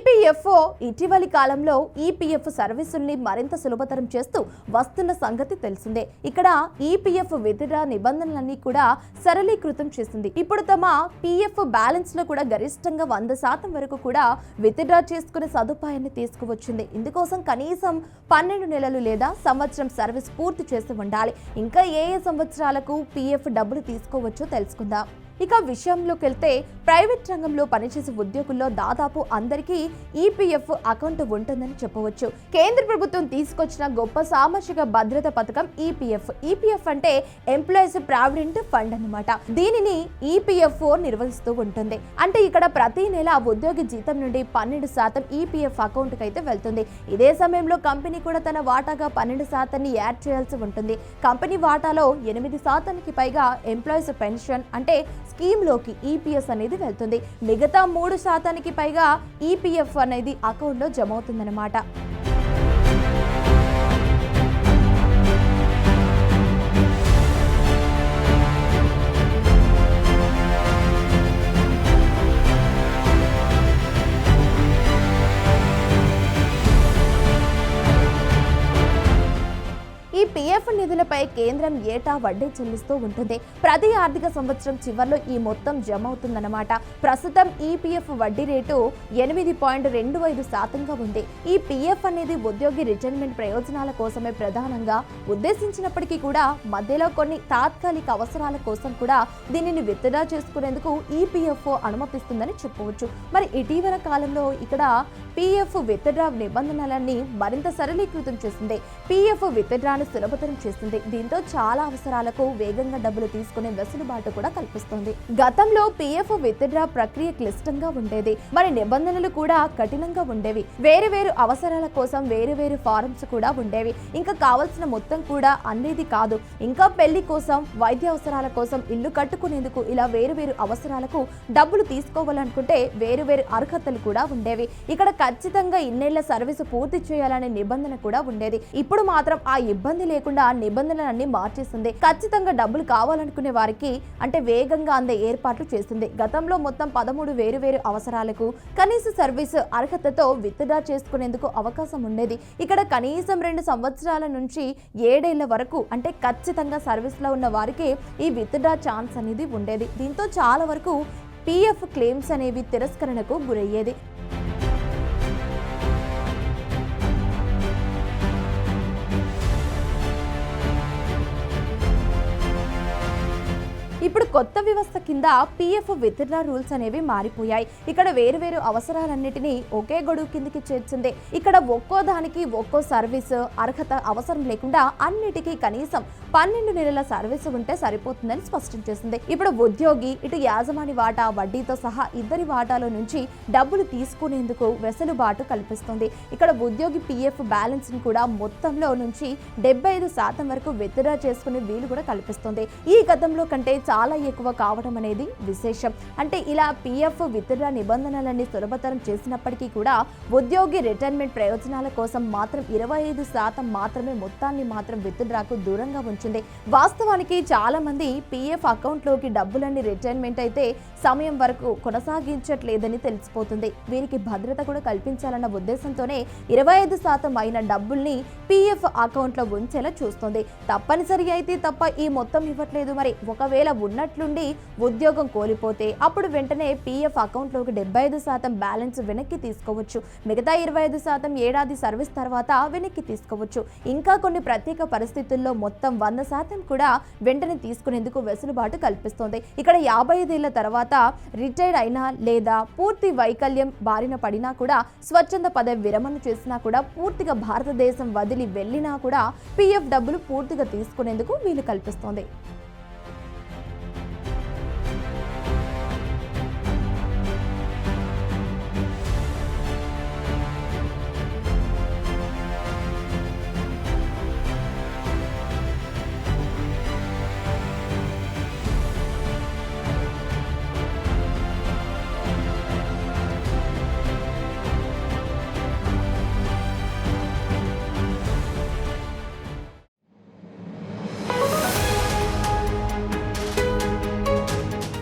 EPFO ఇటీవలి కాలంలో EPF సర్వీసుల్ని మరింత సులభతరం చేస్తూ వస్తున్న సంగతి తెలిసిందే. ఇక్కడ ఈపీఎఫ్ విత్డ్రా నిబంధనలన్నీ కూడా సరళీకృతం చేసింది. ఇప్పుడు తమ పీఎఫ్ బ్యాలెన్స్ లో కూడా గరిష్టంగా 100% వరకు కూడా విత్డ్రా చేసుకునే సదుపాయాన్ని తీసుకువచ్చింది. ఇందుకోసం కనీసం 12 నెలలు లేదా సంవత్సరం సర్వీస్ పూర్తి చేసి ఉండాలి. ఇంకా ఏ సంవత్సరాలకు పీఎఫ్ డబ్బులు తీసుకోవచ్చో తెలుసుకుందాం. ఇక విషయంలోకి వెళ్తే ప్రైవేట్ రంగంలో పనిచేసే ఉద్యోగుల్లో దాదాపు అందరికీ ఈపీఎఫ్ అకౌంట్ ఉంటుందని చెప్పవచ్చు. కేంద్ర ప్రభుత్వం తీసుకొచ్చిన గొప్ప సామాజిక భద్రత పథకం ఈపీఎఫ్ అంటే ఎంప్లాయీస్ ప్రావిడెంట్ ఫండ్ అన్నమాట. దీనిని ఈపీఎఫ్ఓ నిర్వహిస్తూ ఉంటుంది. అంటే ఇక్కడ ప్రతి నెల ఉద్యోగి జీతం నుండి 12% ఈపీఎఫ్ అకౌంట్ కి అయితే వెళ్తుంది. ఇదే సమయంలో కంపెనీ కూడా తన వాటాగా 12% యాడ్ చేయాల్సి ఉంటుంది. కంపెనీ వాటాలో 8% పైగా ఎంప్లాయీస్ పెన్షన్ అంటే స్కీమ్ లోకి ఈపీఎస్ అనేది వెళ్తుంది. మిగతా 3% పైగా ఈపీఎఫ్ అనేది అకౌంట్ లో జమ అవుతుందన్నమాట. ఈ పీఎఫ్ నిధులపై కేంద్రం ఏటా వడ్డీ చెల్లిస్తూ ఉంటుంది. ప్రతి ఆర్థిక సంవత్సరం చివరిలో ఈ మొత్తం జమ అవుతుందన్నమాట. ప్రస్తుతం ఈపీఎఫ్ వడ్డీ రేటు 8.25% ఉంది. ఈ పీఎఫ్ అనేది ఉద్యోగి రిటైర్మెంట్ ప్రయోజనాల కోసమే ప్రధానంగా ఉద్దేశించినప్పటికీ కూడా మధ్యలో కొన్ని తాత్కాలిక అవసరాల కోసం కూడా దీనిని విత్డ్రా చేసుకునేందుకు ఈపీఎఫ్ఓ అనుమతిస్తుందని చెప్పవచ్చు. మరి ఇటీవల కాలంలో ఇక్కడ పీఎఫ్ విత్డ్రా నిబంధనలన్నీ మరింత సరళీకృతం చేసింది. పీఎఫ్ విత్డ్రాను సులభతరం చేస్తుంది. దీంతో చాలా అవసరాలకు వేగంగా డబ్బులు తీసుకునే వెసులుబాటు కూడా కల్పిస్తుంది. గతంలో పీఎఫ్ విత్డ్రా ప్రక్రియ క్లిష్టంగా ఉండేది. మరి నిబంధనలు కూడా కఠినంగా ఉండేవి. వేరు అవసరాల కోసం వేరు ఫారమ్స్ కూడా ఉండేవి. ఇంకా కావాల్సిన మొత్తం కూడా అనేది కాదు. ఇంకా పెళ్లి కోసం, వైద్య అవసరాల కోసం, ఇల్లు కట్టుకునేందుకు ఇలా వేరు అవసరాలకు డబ్బులు తీసుకోవాలనుకుంటే వేరు అర్హతలు కూడా ఉండేవి. ఇక్కడ ఖచ్చితంగా ఇన్నేళ్ల సర్వీసు పూర్తి చేయాలనే నిబంధన కూడా ఉండేది. ఇప్పుడు మాత్రం ఆ ఇబ్బంది లేకుండా నిబంధనలన్నీ మార్చేసింది. ఖచ్చితంగా డబ్బులు కావాలనుకునే వారికి అంటే వేగంగా అందే ఏర్పాట్లు చేసింది. గతంలో మొత్తం 13 వేరు అవసరాలకు కనీస సర్వీసు అర్హతతో విత్డ్రా చేసుకునేందుకు అవకాశం ఉండేది. ఇక్కడ కనీసం 2 సంవత్సరాల నుంచి 7 ఏళ్ల వరకు అంటే ఖచ్చితంగా సర్వీస్ లో ఉన్న వారికి ఈ విత్డ్రా ఛాన్స్ అనేది ఉండేది. దీంతో చాలా వరకు పీఎఫ్ క్లెయిమ్స్ అనేవి తిరస్కరణకు గురయ్యేది. ఇప్పుడు కొత్త వ్యవస్థ కింద పీఎఫ్ విత్డ్రా రూల్స్ అనేవి మారిపోయాయి. ఇక్కడ వేరు అవసరాలన్నిటినీ ఒకే గడువు కిందకి చేర్చింది. ఇక్కడ ఒక్కో దానికి ఒక్కో సర్వీసు అర్హత అవసరం లేకుండా అన్నిటికీ కనీసం 12 నెలల సర్వీసు ఉంటే సరిపోతుందని స్పష్టం చేసింది. ఇప్పుడు ఉద్యోగి ఇటు యాజమాని వాటా వడ్డీతో సహా ఇద్దరి వాటాలో నుంచి డబ్బులు తీసుకునేందుకు వెసులుబాటు కల్పిస్తుంది. ఇక్కడ ఉద్యోగి పీఎఫ్ బ్యాలెన్స్ ని కూడా మొత్తంలో నుంచి 75% వరకు విత్డ్రా చేసుకునే వీలు కూడా కల్పిస్తుంది. ఈ గతంలో కంటే చాలా ఎక్కువ కావడం అనేది విశేషం. అంటే ఇలా పీఎఫ్ విత్డ్రా నిబంధనలన్నీ సులభతరం చేసినప్పటికీ కూడా ఉద్యోగి రిటైర్మెంట్ ప్రయోజనాల కోసం మాత్రం 25% మాత్రమే మొత్తాన్ని మాత్రం విత్డ్రాకు దూరంగా ఉంచింది. వాస్తవానికి చాలా మంది పీఎఫ్ అకౌంట్ లోకి డబ్బులన్నీ రిటైర్మెంట్ అయితే సమయం వరకు కొనసాగించట్లేదని తెలిసిపోతుంది. వీరికి భద్రత కూడా కల్పించాలన్న ఉద్దేశంతోనే 25% అయిన డబ్బుల్ని పీఎఫ్ అకౌంట్ లో ఉంచేలా చూస్తుంది. తప్పనిసరి అయితే తప్ప ఈ మొత్తం ఇవ్వట్లేదు. మరి ఒకవేళ ఉన్నట్లుండి ఉద్యోగం కోల్పోతే అప్పుడు వెంటనే పీఎఫ్ అకౌంట్ లోకి 75% బ్యాలెన్స్ వెనక్కి తీసుకోవచ్చు. మిగతా 25% ఏడాది సర్వీస్ తర్వాత వెనక్కి తీసుకోవచ్చు. ఇంకా కొన్ని ప్రత్యేక పరిస్థితుల్లో మొత్తం 100% కూడా వెంటనే తీసుకునేందుకు వెసులుబాటు కల్పిస్తోంది. ఇక్కడ 55 ఏళ్ల తర్వాత రిటైర్డ్ అయినా లేదా పూర్తి వైకల్యం బారిన పడినా కూడా స్వచ్ఛంద పదవి విరమణ చేసినా కూడా పూర్తిగా భారతదేశం వదిలి వెళ్ళినా కూడా పీఎఫ్ డబ్బులు పూర్తిగా తీసుకునేందుకు వీలు కల్పిస్తోంది.